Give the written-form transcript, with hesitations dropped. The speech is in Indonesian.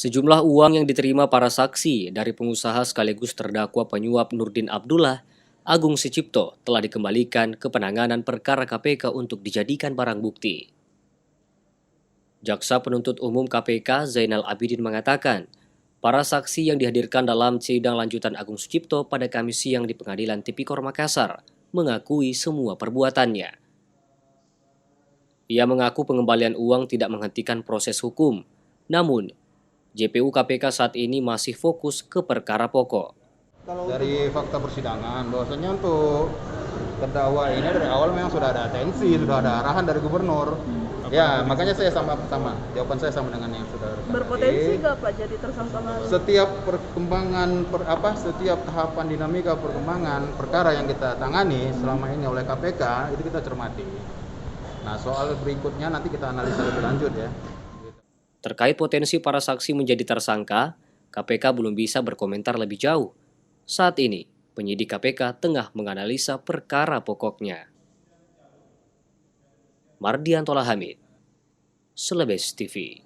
Sejumlah uang yang diterima para saksi dari pengusaha sekaligus terdakwa penyuap Nurdin Abdullah, Agung Sucipto telah dikembalikan ke penanganan perkara KPK untuk dijadikan barang bukti. Jaksa Penuntut Umum KPK Zainal Abidin mengatakan, para saksi yang dihadirkan dalam sidang lanjutan Agung Sucipto pada Kamis siang di Pengadilan Tipikor Makassar mengakui semua perbuatannya. Ia mengaku pengembalian uang tidak menghentikan proses hukum, namun JPU KPK saat ini masih fokus ke perkara pokok. Dari fakta persidangan, bahwasanya untuk terdakwa ini dari awal memang sudah ada atensi, sudah ada arahan dari gubernur. Ya, makanya saya sama, jawaban saya sama dengan yang sudah berpotensi nggak Pak jadi tersangka baru? Setiap perkembangan, setiap tahapan dinamika perkembangan perkara yang kita tangani selama ini oleh KPK, itu kita cermati. Nah, soal berikutnya nanti kita analisa lebih lanjut ya. Terkait potensi para saksi menjadi tersangka, KPK belum bisa berkomentar lebih jauh. Saat ini, penyidik KPK tengah menganalisa perkara pokoknya. Mardian Tola Hamid, Celebes TV.